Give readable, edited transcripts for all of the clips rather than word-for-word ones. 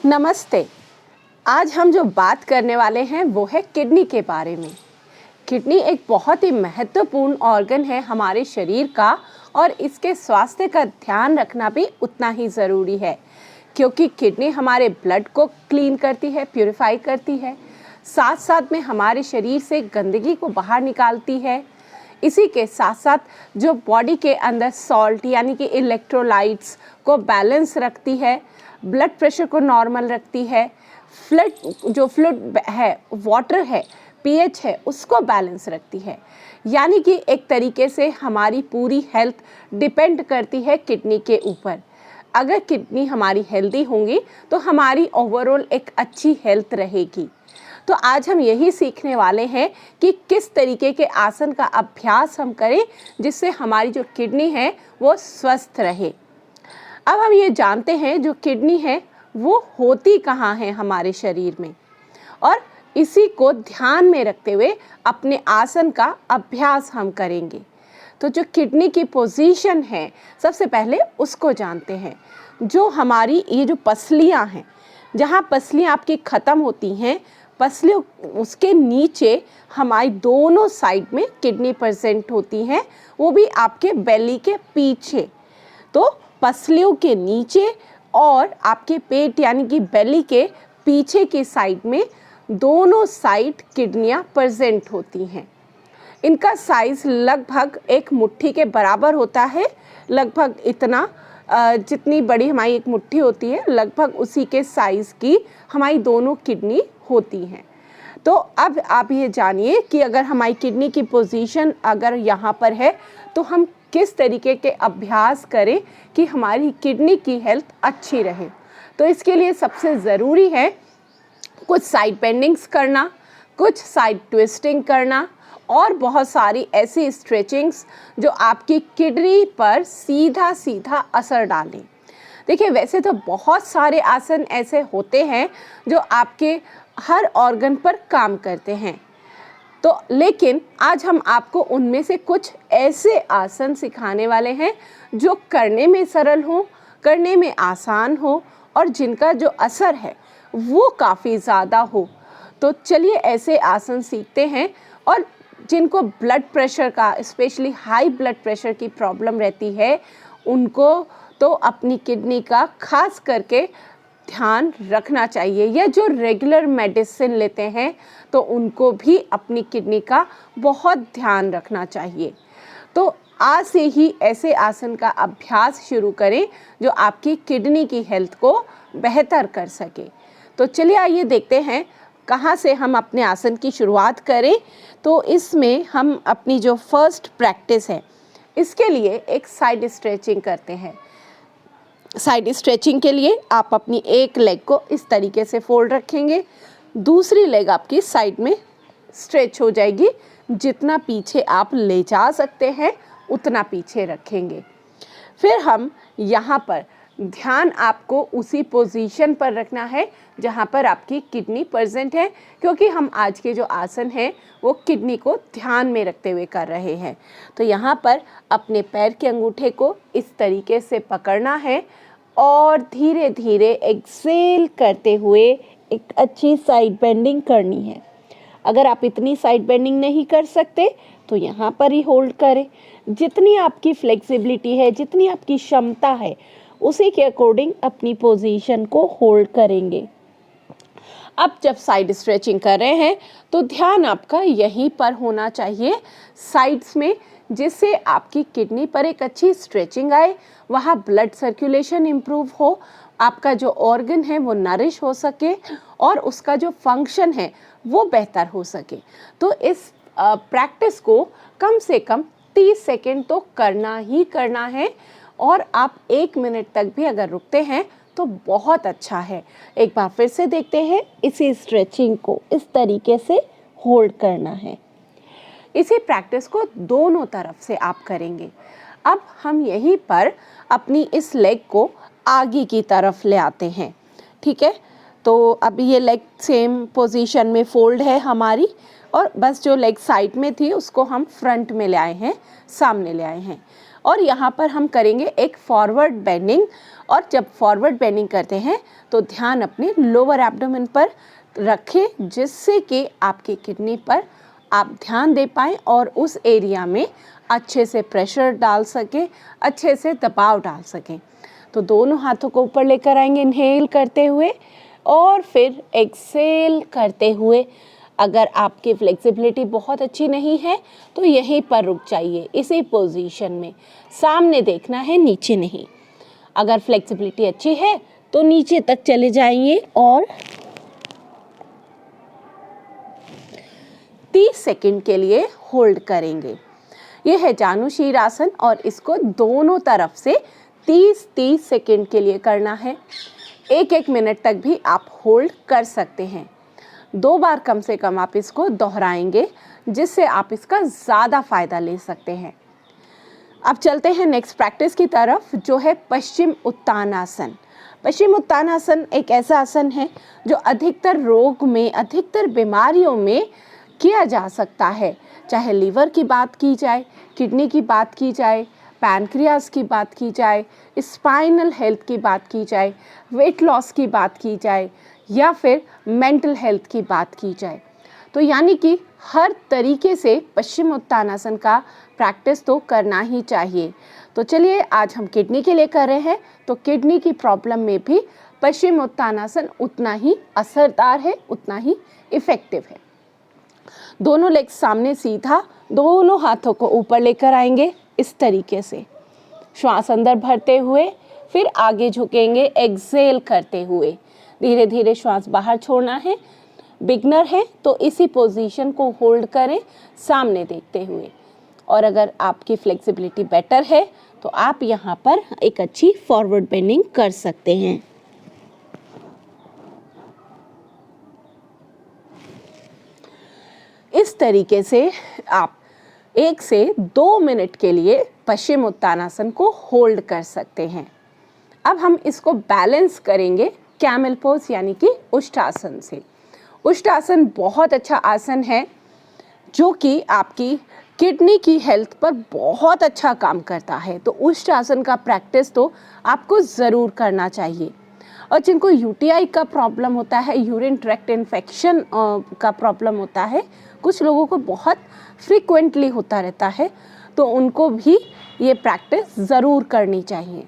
नमस्ते। आज हम जो बात करने वाले हैं वो है किडनी के बारे में। किडनी एक बहुत ही महत्वपूर्ण ऑर्गन है हमारे शरीर का और इसके स्वास्थ्य का ध्यान रखना भी उतना ही ज़रूरी है, क्योंकि किडनी हमारे ब्लड को क्लीन करती है, प्यूरिफाई करती है, साथ साथ में हमारे शरीर से गंदगी को बाहर निकालती है। इसी के साथ साथ जो बॉडी के अंदर सॉल्ट यानी कि इलेक्ट्रोलाइट्स को बैलेंस रखती है, ब्लड प्रेशर को नॉर्मल रखती है, फ्लूइड है, वाटर है, पीएच है, उसको बैलेंस रखती है। यानी कि एक तरीके से हमारी पूरी हेल्थ डिपेंड करती है किडनी के ऊपर। अगर किडनी हमारी हेल्दी होंगी तो हमारी ओवरऑल एक अच्छी हेल्थ रहेगी। तो आज हम यही सीखने वाले हैं कि किस तरीके के आसन का अभ्यास हम करें जिससे हमारी जो किडनी है वो स्वस्थ रहे। अब हम ये जानते हैं जो किडनी है वो होती कहाँ है हमारे शरीर में, और इसी को ध्यान में रखते हुए अपने आसन का अभ्यास हम करेंगे। तो जो किडनी की पोजीशन है सबसे पहले उसको जानते हैं। जो हमारी ये जो पसलियाँ हैं, जहाँ पसलियाँ आपकी ख़त्म होती हैं, पसलियों उसके नीचे हमारी दोनों साइड में किडनी प्रेजेंट होती हैं, वो भी आपके बेली के पीछे। तो पसलियों के नीचे और आपके पेट यानी कि बेली के पीछे की साइड में दोनों साइड किडनियाँ प्रेजेंट होती हैं। इनका साइज़ लगभग एक मुट्ठी के बराबर होता है, लगभग इतना जितनी बड़ी हमारी एक मुट्ठी होती है लगभग उसी के साइज़ की हमारी दोनों किडनी होती हैं। तो अब आप ये जानिए कि अगर हमारी किडनी की पोजीशन अगर यहाँ पर है तो हम किस तरीके के अभ्यास करें कि हमारी किडनी की हेल्थ अच्छी रहे। तो इसके लिए सबसे ज़रूरी है कुछ साइड बेंडिंग्स करना, कुछ साइड ट्विस्टिंग करना और बहुत सारी ऐसी स्ट्रेचिंग्स जो आपकी किडनी पर सीधा सीधा असर डालें। देखिए, वैसे तो बहुत सारे आसन ऐसे होते हैं जो आपके हर ऑर्गन पर काम करते हैं, तो लेकिन आज हम आपको उनमें से कुछ ऐसे आसन सिखाने वाले हैं जो करने में सरल हो, करने में आसान हो और जिनका जो असर है वो काफ़ी ज़्यादा हो। तो चलिए ऐसे आसन सीखते हैं। और जिनको ब्लड प्रेशर का, स्पेशली हाई ब्लड प्रेशर की प्रॉब्लम रहती है, उनको तो अपनी किडनी का खास करके ध्यान रखना चाहिए, या जो रेगुलर मेडिसिन लेते हैं तो उनको भी अपनी किडनी का बहुत ध्यान रखना चाहिए। तो आज से ही ऐसे आसन का अभ्यास शुरू करें जो आपकी किडनी की हेल्थ को बेहतर कर सके। तो चलिए आइए देखते हैं कहाँ से हम अपने आसन की शुरुआत करें। तो इसमें हम अपनी जो फर्स्ट प्रैक्टिस है इसके लिए एक साइड स्ट्रेचिंग करते हैं। साइड स्ट्रेचिंग के लिए आप अपनी एक लेग को इस तरीके से फोल्ड रखेंगे, दूसरी लेग आपकी साइड में स्ट्रेच हो जाएगी, जितना पीछे आप ले जा सकते हैं उतना पीछे रखेंगे। फिर हम यहाँ पर ध्यान आपको उसी पोजीशन पर रखना है जहाँ पर आपकी किडनी प्रेजेंट है, क्योंकि हम आज के जो आसन हैं वो किडनी को ध्यान में रखते हुए कर रहे हैं। तो यहाँ पर अपने पैर के अंगूठे को इस तरीके से पकड़ना है और धीरे धीरे एक्सेल करते हुए एक अच्छी साइड बेंडिंग करनी है। अगर आप इतनी साइड बेंडिंग नहीं कर सकते तो यहाँ पर ही होल्ड करें। जितनी आपकी फ्लेक्सिबिलिटी है, जितनी आपकी क्षमता है, उसी के अकॉर्डिंग अपनी पोजीशन को होल्ड करेंगे। अब जब साइड स्ट्रेचिंग कर रहे हैं तो ध्यान आपका यहीं पर होना चाहिए, साइड्स में, जिससे आपकी किडनी पर एक अच्छी स्ट्रेचिंग आए, वहाँ ब्लड सर्कुलेशन इम्प्रूव हो, आपका जो ऑर्गन है वो नरिश हो सके और उसका जो फंक्शन है वो बेहतर हो सके। तो इस प्रैक्टिस को कम से कम 30 सेकेंड तो करना ही करना है, और आप 1 मिनट तक भी अगर रुकते हैं तो बहुत अच्छा है। एक बार फिर से देखते हैं, इसी स्ट्रेचिंग को इस तरीके से होल्ड करना है। इसी प्रैक्टिस को दोनों तरफ से आप करेंगे। अब हम यहीं पर अपनी इस लेग को आगे की तरफ ले आते हैं, ठीक है। तो अब ये लेग सेम पोजीशन में फोल्ड है हमारी, और बस जो लेग साइड में थी उसको हम फ्रंट में ले आए हैं, सामने ले आए हैं। और यहाँ पर हम करेंगे एक फॉरवर्ड बेंडिंग और जब फॉरवर्ड बेंडिंग करते हैं तो ध्यान अपने लोअर एब्डोमेन पर रखें, जिससे कि आपकी किडनी पर आप ध्यान दे पाएँ और उस एरिया में अच्छे से प्रेशर डाल सकें, अच्छे से दबाव डाल सकें। तो दोनों हाथों को ऊपर लेकर आएंगे इनहेल करते हुए और फिर एक्सेल करते हुए। अगर आपकी फ्लेक्सिबिलिटी बहुत अच्छी नहीं है तो यहीं पर रुक जाइए, इसी पोजीशन में। सामने देखना है, नीचे नहीं। अगर फ्लेक्सिबिलिटी अच्छी है तो नीचे तक चले जाइए और 30 सेकंड के लिए होल्ड करेंगे। यह है जानुशीर आसन और इसको दोनों तरफ से 30-30 सेकंड के लिए करना है। 1-1 मिनट तक भी आप होल्ड कर सकते हैं। 2 बार कम से कम आप इसको दोहराएंगे, जिससे आप इसका ज़्यादा फ़ायदा ले सकते हैं। अब चलते हैं नेक्स्ट प्रैक्टिस की तरफ, जो है पश्चिम उत्तानासन। पश्चिम उत्तानासन एक ऐसा आसन है जो अधिकतर रोग में, अधिकतर बीमारियों में किया जा सकता है। चाहे लीवर की बात की जाए, किडनी की बात की जाए, पैनक्रियास की बात की जाए, स्पाइनल हेल्थ की बात की जाए, वेट लॉस की बात की जाए या फिर मेंटल हेल्थ की बात की जाए। तो यानी कि हर तरीके से पश्चिम उत्तानासन का प्रैक्टिस तो करना ही चाहिए। तो चलिए आज हम किडनी के लिए कर रहे हैं, तो किडनी की प्रॉब्लम में भी पश्चिम उत्तानासन उतना ही असरदार है, उतना ही इफ़ेक्टिव है। दोनों लेग सामने सीधा, दोनों हाथों को ऊपर लेकर आएंगे इस तरीके से। श्वास अंदर भरते हुए फिर आगे झुकेंगे, एक्सेल करते हुए। धीरे धीरे श्वास बाहर छोड़ना है। बिगनर है तो इसी पोजीशन को होल्ड करें सामने देखते हुए। और अगर आपकी फ्लेक्सिबिलिटी बेटर है तो आप यहाँ पर एक अच्छी फॉरवर्ड बेंडिंग कर सकते हैं। इस तरीके से आप 1 से 2 मिनट के लिए पश्चिम उत्तानासन को होल्ड कर सकते हैं। अब हम इसको बैलेंस करेंगे कैमल पोज यानी कि उष्टासन से। उष्टासन बहुत अच्छा आसन है जो कि आपकी किडनी की हेल्थ पर बहुत अच्छा काम करता है। तो उष्टासन का प्रैक्टिस तो आपको ज़रूर करना चाहिए। और जिनको यूटीआई का प्रॉब्लम होता है, यूरिन ट्रैक्ट इन्फेक्शन का प्रॉब्लम होता है, कुछ लोगों को बहुत फ्रीक्वेंटली होता रहता है, तो उनको भी ये प्रैक्टिस ज़रूर करनी चाहिए।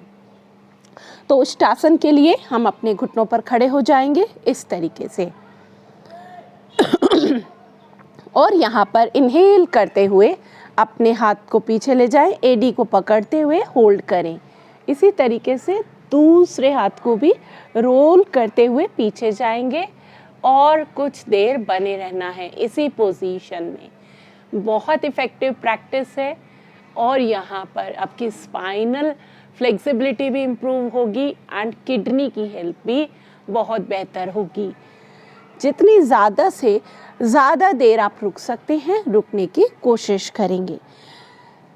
तो उष्टासन के लिए हम अपने घुटनों पर खड़े हो जाएंगे इस तरीके से और यहाँ पर इनहेल करते हुए अपने हाथ को पीछे ले जाएं, एडी को पकड़ते हुए होल्ड करें। इसी तरीके से दूसरे हाथ को भी रोल करते हुए पीछे जाएंगे और कुछ देर बने रहना है इसी पोजीशन में। बहुत इफ़ेक्टिव प्रैक्टिस है और यहाँ पर आपकी स्पाइनल फ्लेक्सिबिलिटी भी इम्प्रूव होगी एंड किडनी की हेल्थ भी बहुत बेहतर होगी। जितनी ज़्यादा से ज़्यादा देर आप रुक सकते हैं, रुकने की कोशिश करेंगे।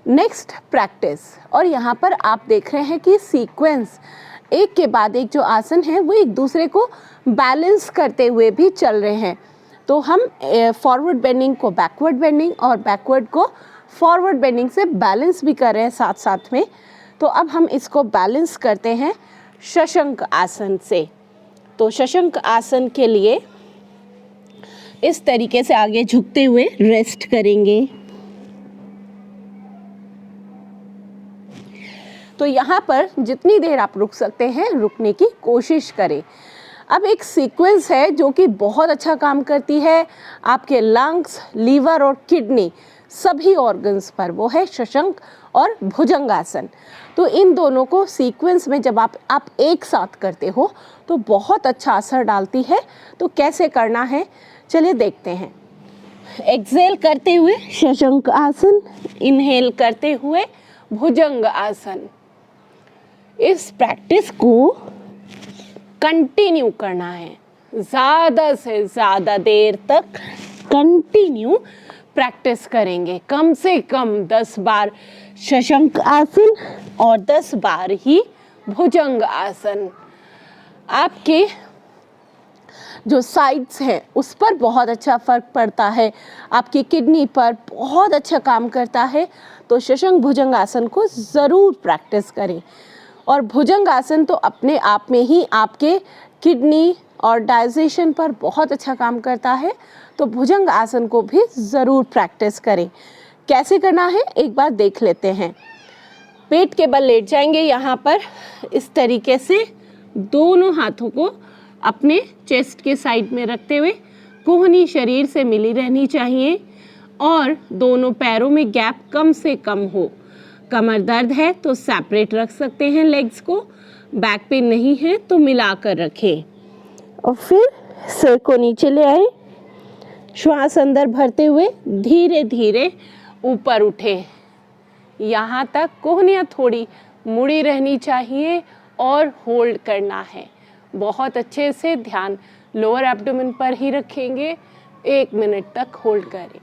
नेक्स्ट प्रैक्टिस, और यहाँ पर आप देख रहे हैं कि सीक्वेंस एक के बाद एक जो आसन है वो एक दूसरे को बैलेंस करते हुए भी चल रहे हैं। तो हम फॉरवर्ड बेंडिंग को बैकवर्ड बेंडिंग और बैकवर्ड को फॉरवर्ड बेंडिंग से बैलेंस भी कर रहे हैं साथ साथ में। तो अब हम इसको बैलेंस करते हैं शशंक आसन से। तो शशंक आसन के लिए इस तरीके से आगे झुकते हुए रेस्ट करेंगे। तो यहाँ पर जितनी देर आप रुक सकते हैं रुकने की कोशिश करें। अब एक सीक्वेंस है जो कि बहुत अच्छा काम करती है आपके लंग्स, लीवर और किडनी सभी ऑर्गन्स पर, वो है शशंक और भुजंगासन। तो इन दोनों को सीक्वेंस में जब आप एक साथ करते हो तो बहुत अच्छा असर डालती है। तो कैसे करना है चलिए देखते हैं। एक्सेल करते हुए शशंक आसन, इनहेल करते हुए भुजंग आसन। इस प्रैक्टिस को कंटिन्यू करना है, ज़्यादा से ज़्यादा देर तक कंटिन्यू प्रैक्टिस करेंगे। कम से कम 10 बार शशंक आसन और 10 बार ही भुजंग आसन। आपके जो साइड्स हैं उस पर बहुत अच्छा फ़र्क पड़ता है, आपकी किडनी पर बहुत अच्छा काम करता है। तो शशंक भुजंग आसन को ज़रूर प्रैक्टिस करें। और भुजंग आसन तो अपने आप में ही आपके किडनी और डाइजेशन पर बहुत अच्छा काम करता है, तो भुजंग आसन को भी ज़रूर प्रैक्टिस करें। कैसे करना है एक बार देख लेते हैं। पेट के बल लेट जाएंगे यहाँ पर इस तरीके से, दोनों हाथों को अपने चेस्ट के साइड में रखते हुए कोहनी शरीर से मिली रहनी चाहिए और दोनों पैरों में गैप कम से कम हो। कमर दर्द है तो सेपरेट रख सकते हैं लेग्स को, बैक पेन नहीं है तो मिलाकर रखें और फिर सिर को नीचे ले आए। श्वास अंदर भरते हुए धीरे धीरे ऊपर उठे। यहाँ तक कोहनियाँ थोड़ी मुड़ी रहनी चाहिए और होल्ड करना है। बहुत अच्छे से ध्यान लोअर एब्डोमेन पर ही रखेंगे, 1 मिनट तक होल्ड करें,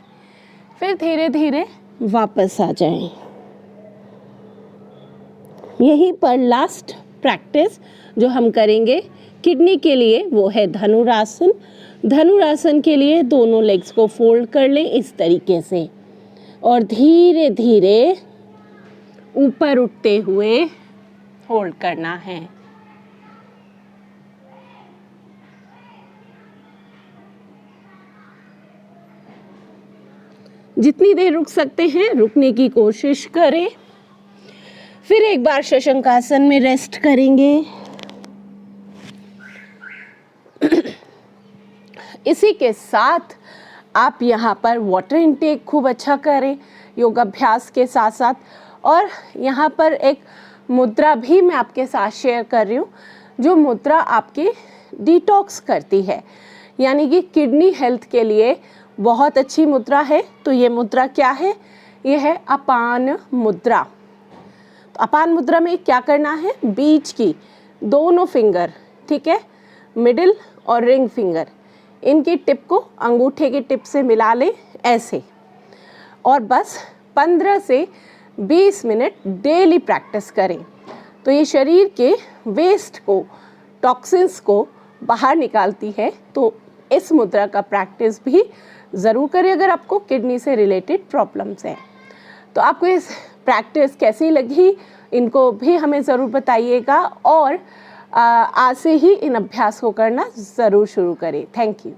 फिर धीरे धीरे वापस आ जाएं। यहीं पर लास्ट प्रैक्टिस जो हम करेंगे किडनी के लिए वो है धनुरासन। धनुरासन के लिए दोनों लेग्स को फोल्ड कर लें इस तरीके से और धीरे धीरे ऊपर उठते हुए होल्ड करना है। जितनी देर रुक सकते हैं रुकने की कोशिश करें। फिर एक बार शशंकासन में रेस्ट करेंगे। इसी के साथ आप यहाँ पर वाटर इनटेक खूब अच्छा करें योगाभ्यास के साथ साथ। और यहाँ पर एक मुद्रा भी मैं आपके साथ शेयर कर रही हूँ, जो मुद्रा आपकी डिटॉक्स करती है, यानी कि किडनी हेल्थ के लिए बहुत अच्छी मुद्रा है। तो ये मुद्रा क्या है? ये है अपान मुद्रा। तो अपान मुद्रा में क्या करना है? बीच की दोनों फिंगर, ठीक है, मिडिल और रिंग फिंगर, इनकी टिप को अंगूठे की टिप से मिला लें ऐसे, और बस 15 से 20 मिनट डेली प्रैक्टिस करें। तो ये शरीर के वेस्ट को, टॉक्सिन्स को बाहर निकालती है। तो इस मुद्रा का प्रैक्टिस भी ज़रूर करें अगर आपको किडनी से रिलेटेड प्रॉब्लम्स हैं। तो आपको इस प्रैक्टिस कैसी लगी इनको भी हमें ज़रूर बताइएगा और आज से ही इन अभ्यास को करना ज़रूर शुरू करें। Thank you.